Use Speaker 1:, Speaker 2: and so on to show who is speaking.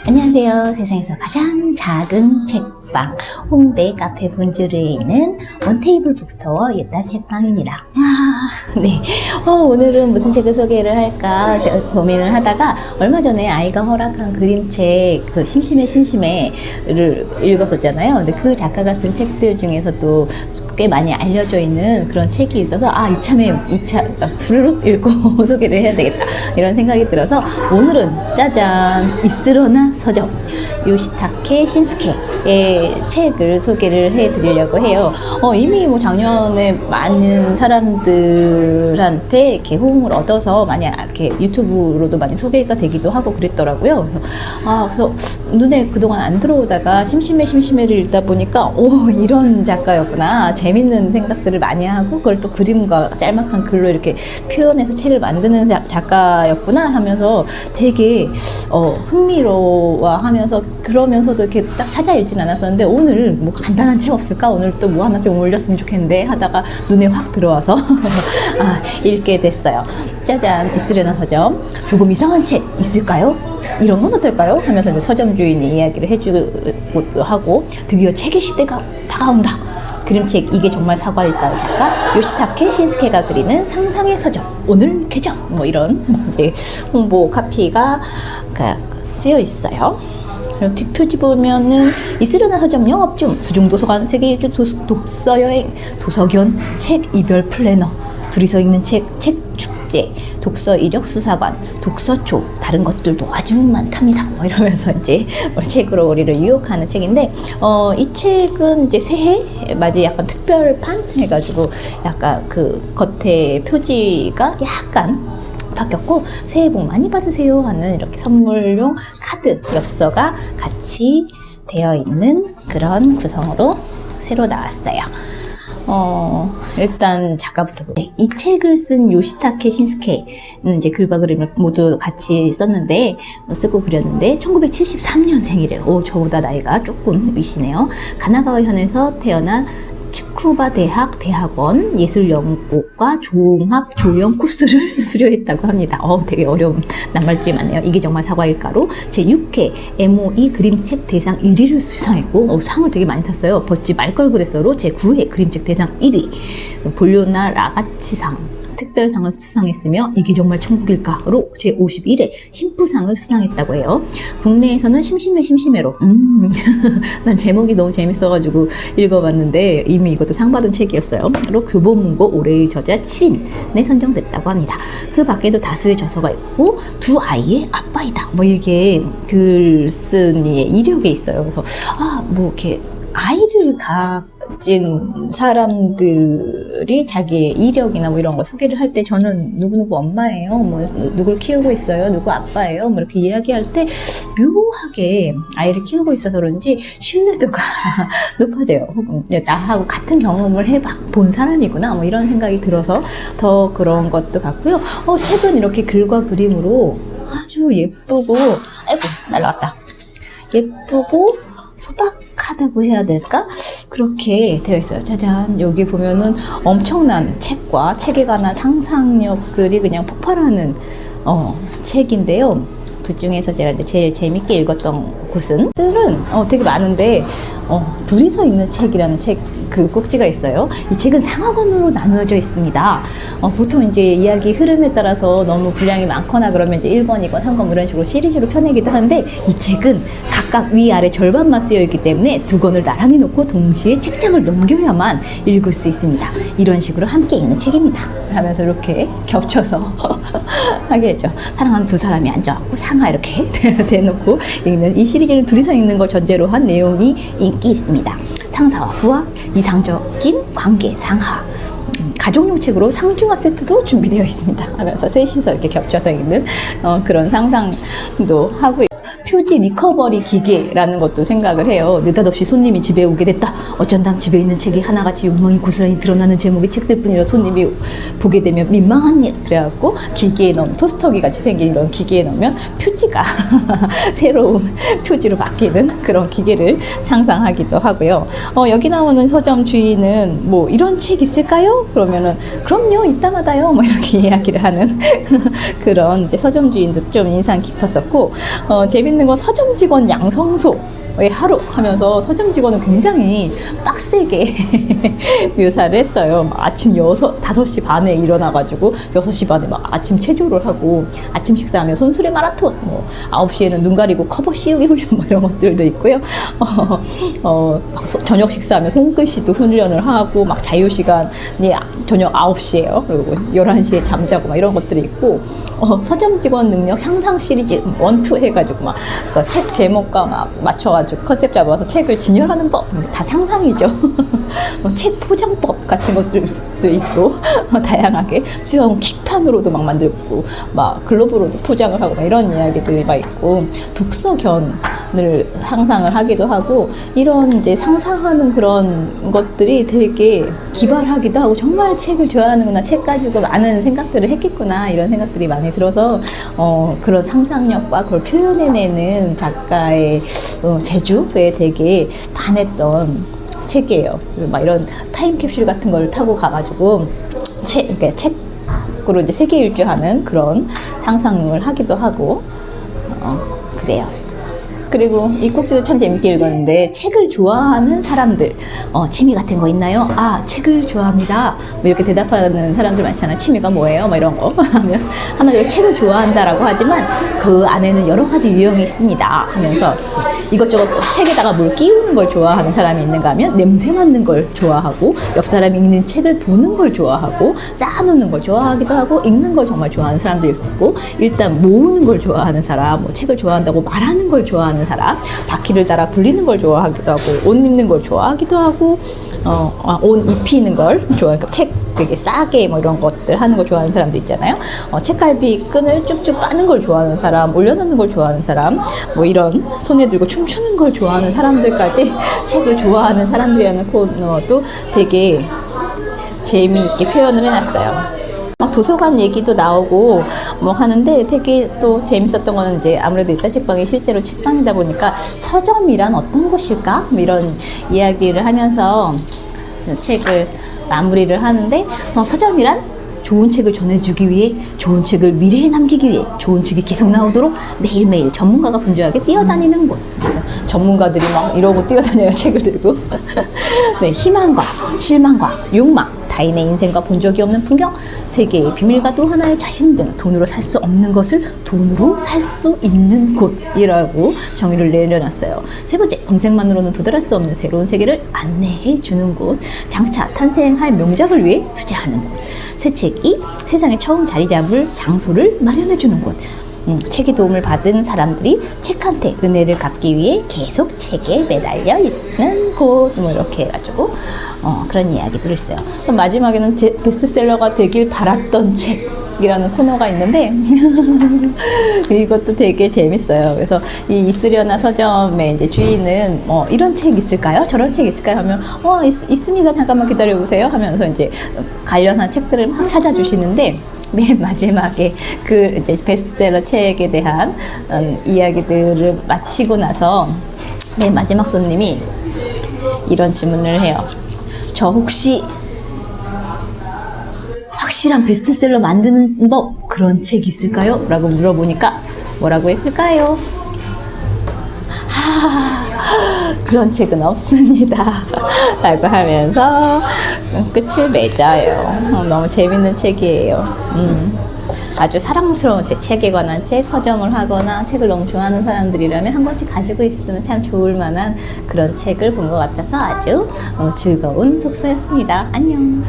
Speaker 1: 안녕하세요. 세상에서 가장 작은 책방 홍대 카페 본주르에 있는 원테이블 북스토어 옛날 책방입니다. 네. 오늘은 무슨 책을 소개를 할까 고민을 하다가 얼마 전에 아이가 허락한 그림책 그 심심해를 읽었었잖아요. 근데 그 작가가 쓴 책들 중에서도 꽤 많이 알려져 있는 그런 책이 있어서 이참에 부르륵 읽고 소개를 해야 되겠다 이런 생각이 들어서 오늘은 짜잔 이스러나 서점 요시타케 신스케의 책을 소개를 해드리려고 해요. 이미 뭐 작년에 많은 사람들한테 이렇게 호응을 얻어서 많이 이렇게 유튜브로도 많이 소개가 되기도 하고 그랬더라고요. 그래서 눈에 그동안 안 들어오다가 심심해를 읽다 보니까 이런 작가였구나. 재밌는 생각들을 많이 하고 그걸 또 그림과 짤막한 글로 이렇게 표현해서 책을 만드는 작가였구나 하면서 되게 흥미로워하면서 그러면서도 이렇게 딱 찾아 읽진 않았었는데 오늘 뭐 간단한 책 없을까? 오늘 또 뭐 하나 좀 올렸으면 좋겠는데 하다가 눈에 확 들어와서 읽게 됐어요. 짜잔 이스르나 서점. 조금 이상한 책 있을까요? 이런 건 어떨까요? 하면서 이제 서점 주인이 이야기를 해주고도 하고 드디어 책의 시대가 다가온다. 그림책 이게 정말 사과일까요? 작가 요시타케 신스케가 그리는 상상의 서점 오늘 개정 뭐 이런 이제 홍보 카피가 쓰여 있어요. 그리고 뒷표지 보면은 이스르나 서점 영업 중 수중도서관 세계 일주 독서여행 도서견 책 이별 플래너 둘이서 읽는 책 축제 독서 이력 수사관 독서초 다른 것들도 아주 많답니다. 뭐 이러면서 이제 책으로 우리를 유혹하는 책인데 이 책은 이제 새해 맞이 약간 특별판 해가지고 약간 그 겉에 표지가 약간 바뀌었고 새해 복 많이 받으세요 하는 이렇게 선물용 카드 엽서가 같이 되어 있는 그런 구성으로 새로 나왔어요. 일단 작가부터 이 책을 쓴 요시타케 신스케는 이제 글과 그림을 모두 같이 썼는데 쓰고 그렸는데 1973년생이래요. 저보다 나이가 조금 위시네요. 가나가와 현에서 태어난 츠쿠바 대학 대학원 예술연구과 종합 조형 코스를 수료했다고 합니다. 되게 어려운 낱말들이 많네요. 이게 정말 사과일까로 제6회 MOE 그림책 대상 1위를 수상했고 상을 되게 많이 탔어요. 버치 말걸그레서로 제9회 그림책 대상 1위 볼리오나 라가치상 특별상을 수상했으며 이게 정말 천국일까로 제51회 신부상을 수상했다고 해요. 국내에서는 심심해로 난 제목이 너무 재밌어가지고 읽어봤는데 이미 이것도 상 받은 책이었어요. 로 교보문고 올해의 저자 7인에 선정됐다고 합니다. 그 밖에도 다수의 저서가 있고 두 아이의 아빠이다. 뭐 이게 글쓴 이력에 있어요. 그래서 뭐 이렇게 아이를 가진 사람들이 자기의 이력이나 뭐 이런 거 소개를 할 때 저는 누구누구 엄마예요, 뭐 누굴 키우고 있어요, 누구 아빠예요, 뭐 이렇게 이야기할 때 묘하게 아이를 키우고 있어서 그런지 신뢰도가 높아져요. 혹은 나하고 같은 경험을 본 사람이구나, 뭐 이런 생각이 들어서 더 그런 것도 같고요. 책은 이렇게 글과 그림으로 아주 예쁘고, 아이고 날라왔다. 예쁘고 소박하다고 해야 될까? 그렇게 되어 있어요. 짜잔. 여기 보면은 엄청난 책과 책에 관한 상상력들이 그냥 폭발하는 책인데요. 그 중에서 제가 이제 제일 재밌게 읽었던 곳은 되게 많은데 둘이서 읽는 책이라는 책 그 꼭지가 있어요. 이 책은 상하권으로 나누어져 있습니다. 보통 이제 이야기 흐름에 따라서 너무 분량이 많거나 그러면 이제 1권, 2권, 3권 이런 식으로 시리즈로 펴내기도 하는데 이 책은 각각 위아래 절반만 쓰여 있기 때문에 두 권을 나란히 놓고 동시에 책장을 넘겨야만 읽을 수 있습니다. 이런 식으로 함께 읽는 책입니다. 하면서 이렇게 겹쳐서 하게 했죠. 사랑하는 두 사람이 앉아갖고 상하 이렇게 대놓고 읽는 이 시리즈는 둘이서 읽는 걸 전제로 한 내용이 인기 있습니다. 상사와 부하, 이상적인 관계 상하, 가족용 책으로 상중하 세트도 준비되어 있습니다. 하면서 셋이서 이렇게 겹쳐서 읽는 그런 상상도 하고 표지 리커버리 기계라는 것도 생각을 해요. 느닷없이 손님이 집에 오게 됐다. 어쩐담 집에 있는 책이 하나같이 욕망이 고스란히 드러나는 제목의 책들 뿐이라 손님이 보게 되면 민망한 일. 그래갖고 기계에 넣으면 토스터기 같이 생긴 이런 기계에 넣으면 표지가 새로운 표지로 바뀌는 그런 기계를 상상하기도 하고요. 여기 나오는 서점 주인은 뭐 이런 책 있을까요? 그러면은 그럼요 이따마다요 뭐 이렇게 이야기를 하는 그런 이제 서점 주인도 좀 인상 깊었었고 재밌는 재밌는 건 서점 직원 양성소의 하루 하면서 서점 직원은 굉장히 빡세게 묘사를 했어요. 막 아침 5시 반에 일어나가지고 6시 반에 막 아침 체조를 하고 아침 식사하며 손수레 마라톤, 뭐 9시에는 눈 가리고 커버 씌우기 훈련 뭐 이런 것들도 있고요. 저녁 식사하며 손글씨도 훈련을 하고 막 자유시간이 저녁 9시에요. 그리고 11시에 잠자고 막 이런 것들이 있고 서점 직원 능력 향상 시리즈 1, 2 해가지고 막 책 제목과 막 맞춰가지고 컨셉 잡아서 책을 진열하는 법 다 상상이죠. 책 포장법 같은 것들도 있고 다양하게 수영 킥판으로도 막 만들고 막 글로브로도 포장을 하고 막 이런 이야기들이 막 있고 독서견을 상상을 하기도 하고 이런 이제 상상하는 그런 것들이 되게 기발하기도 하고 정말 책을 좋아하는구나, 책 가지고 많은 생각들을 했겠구나 이런 생각들이 많이 들어서 그런 상상력과 그걸 표현해내는 작가의 재주에 되게 반했던 책이에요. 막 이런 타임캡슐 같은 걸 타고 가가지고 그러니까 책으로 이제 세계 일주하는 그런 상상을 하기도 하고 그래요. 그리고 이 꼭지도 참 재밌게 읽었는데 책을 좋아하는 사람들 취미 같은 거 있나요? 아, 책을 좋아합니다. 뭐 이렇게 대답하는 사람들 많잖아요. 취미가 뭐예요? 뭐 이런 거 하면 한마디로 책을 좋아한다라고 하지만 그 안에는 여러 가지 유형이 있습니다 하면서 이것저것 책에다가 뭘 끼우는 걸 좋아하는 사람이 있는가 하면 냄새 맡는 걸 좋아하고 옆 사람이 읽는 책을 보는 걸 좋아하고 쌓아놓는 걸 좋아하기도 하고 읽는 걸 정말 좋아하는 사람도 있고 일단 모으는 걸 좋아하는 사람, 뭐 책을 좋아한다고 말하는 걸 좋아하는 사람, 바퀴를 달아 굴리는 걸 좋아하기도 하고 옷 입는 걸 좋아하기도 하고 옷 입히는 걸 좋아하고 책 되게 싸게 뭐 이런 것들 하는 거 좋아하는 사람도 있잖아요. 책갈피 끈을 쭉쭉 빠는 걸 좋아하는 사람, 올려놓는 걸 좋아하는 사람, 뭐 이런 손에 들고 춤추는 걸 좋아하는 사람들까지 책을 좋아하는 사람들이라는 코너도 되게 재미있게 표현을 해놨어요. 도서관 얘기도 나오고 뭐 하는데 되게 또 재밌었던 거는 이제 아무래도 이따책방이 실제로 책방이다 보니까 서점이란 어떤 곳일까? 뭐 이런 이야기를 하면서 책을 마무리를 하는데 서점이란 좋은 책을 전해주기 위해, 좋은 책을 미래에 남기기 위해 좋은 책이 계속 나오도록 매일매일 전문가가 분주하게 뛰어다니는 곳. 그래서 전문가들이 막 이러고 뛰어다녀요. 책을 들고. 네, 희망과 실망과 욕망, 타인의 인생과 본 적이 없는 풍경, 세계의 비밀과 또 하나의 자신 등 돈으로 살 수 없는 것을 돈으로 살 수 있는 곳이라고 정의를 내려놨어요. 세 번째, 검색만으로는 도달할 수 없는 새로운 세계를 안내해 주는 곳, 장차 탄생할 명작을 위해 투자하는 곳. 새 책이 세상에 처음 자리 잡을 장소를 마련해 주는 곳. 책의 도움을 받은 사람들이 책한테 은혜를 갚기 위해 계속 책에 매달려 있는 곳, 뭐 이렇게 해가지고 그런 이야기들을 써요. 그럼 마지막에는 제 베스트셀러가 되길 바랐던 책이라는 코너가 있는데 이것도 되게 재밌어요. 그래서 이 있으려나 서점의 이제 주인은 이런 책 있을까요? 저런 책 있을까요? 하면 있습니다. 잠깐만 기다려 보세요. 하면서 이제 관련한 책들을 막 찾아주시는데. 맨 마지막에 그 이제 베스트셀러 책에 대한 이야기들을 마치고 나서 맨 마지막 손님이 이런 질문을 해요. 저 혹시 확실한 베스트셀러 만드는 법 그런 책 있을까요? 라고 물어보니까 뭐라고 했을까요? 그런 책은 없습니다. 라고 하면서 끝을 맺어요. 너무 재밌는 책이에요. 아주 사랑스러운 제 책에 관한 책, 서점을 하거나 책을 너무 좋아하는 사람들이라면 한 권씩 가지고 있으면 참 좋을 만한 그런 책을 본 것 같아서 아주 즐거운 독서였습니다. 안녕.